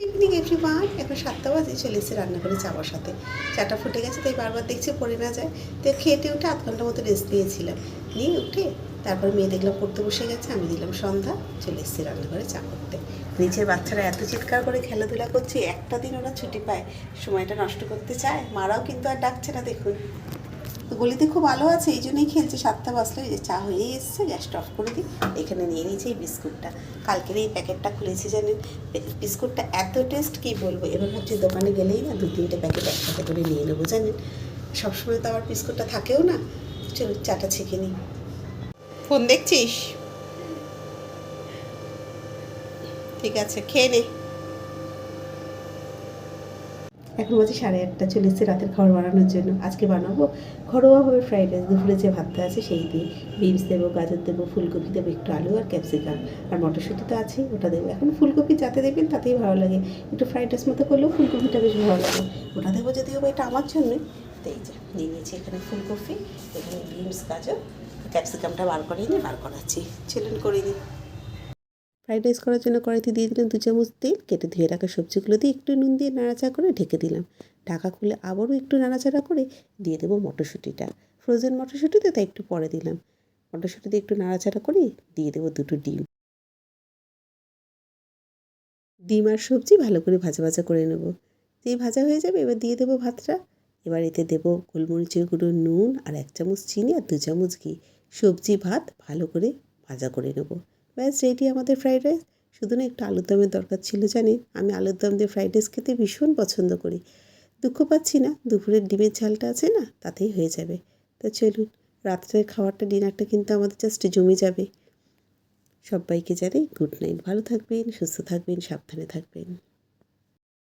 Evening everyone, এখন 7টা বাজে, চলে এসেছি রান্না করে চা বসাতে। চাটা ফুটে গেছে, তাই বারবার দেখছি পড়ে না যায়। তো খেতে উঠে আধ ঘন্টার মতো রেস্ট নিয়েছিলাম, নিয়ে উঠে তারপর মেয়ে দেখলাম পড়তে বসে গেছে, আমি দিলাম সন্ধ্যা, চলে এসেছি রান্নাঘরে চা করতে। নিচের বাচ্চারা এত চিৎকার করে খেলাধুলা করছে, একটা দিন ওরা ছুটি পায়, সময়টা নষ্ট করতে চায়, মারাও কিন্তু আর ডাকছে না। দেখুন তো গলিতে খুব আলো আছে, এই জন্যই খেলছে। 7টা বাজলো, এই যে চা হয়েই এসছে, গ্যাসটা অফ করে দিই। এখানে নিয়ে নিয়েছি এই বিস্কুটটা, কালকের এই প্যাকেটটা খুলেছি জানেন। বিস্কুটটা এত টেস্ট কী বলবো। এবার ভাবছি দোকানে গেলেই না 2-3টে প্যাকেট একসাথে করে নিয়ে নেবো জানেন। সবসময় তো আবার বিস্কুটটা থাকেও না। চলো চাটা ছেঁকে নিই। ফোন দেখছিস? ঠিক আছে, খেয়ে নে। এখন বাজে 8:30, চলে এসেছে রাতের খাবার বানানোর জন্য। আজকে বানাবো ঘরোয়াভাবে ফ্রাইড রাইস। দুপুরে যে ভাতটা আছে সেই দিয়ে বিনস দেবো, গাজর দেবো, ফুলকপি দেবো, একটু আলু আর ক্যাপসিকাম, আর মটরশুঁটি তো আছেই, ওটা দেবো। এখন ফুলকপি যাতে দেবেন তাতেই ভালো লাগে, একটু ফ্রাইড রাইস মতো করলেও ফুলকপিটা বেশ ভালো লাগে। ওটা দেবো যদিও বা এটা আমার জন্যই। তো এই যে নিয়ে নিয়েছি এখানে ফুলকপি, এখানে বিনস, গাজর, ক্যাপসিকামটা বার করে নিয়ে বার করাচ্ছি। ছেলেন করে নিই। ফ্রাইড রাইস করার জন্য কড়াইতে দিয়ে দিলাম 2 চামচ তেল। কেটে ধুয়ে রাখা সবজিগুলো দিয়ে একটু নুন দিয়ে নাড়াচাড়া করে ঢেকে দিলাম। ঢাকা খুলে আবারও একটু নাড়াচাড়া করে দিয়ে দেবো মটরশুঁটিটা। ফ্রোজেন মটরশুঁটিতে তাই একটু পরে দিলাম। মটরশুঁটি দিয়ে একটু নাড়াচাড়া করে দিয়ে দেবো 2টো ডিম। ডিম আর সবজি ভালো করে ভাজা ভাজা করে নেব। যেই ভাজা হয়ে যাবে এবার দিয়ে দেবো ভাতটা। এবার এতে দেবো গোলমরিচের গুঁড়ো, নুন আর 1 চামচ চিনি আর 2 চামচ ঘি। সবজি ভাত ভালো করে ভাজা করে নেব। ব্যাস রেডি আমাদের ফ্রাইড রাইস। শুধু না একটু আলুর দমের দরকার ছিল জানেন। আমি আলুর দম দিয়ে ফ্রাইড রাইস খেতে ভীষণ পছন্দ করি। দুঃখ পাচ্ছি না, দুপুরের ডিমের ঝালটা আছে না, তাতেই হয়ে যাবে। তা চলুন, রাত্রের খাবারটা, ডিনারটা কিন্তু আমাদের জাস্ট জমে যাবে। সবাইকে জানাই গুড নাইট। ভালো থাকবেন, সুস্থ থাকবেন, সাবধানে থাকবেন।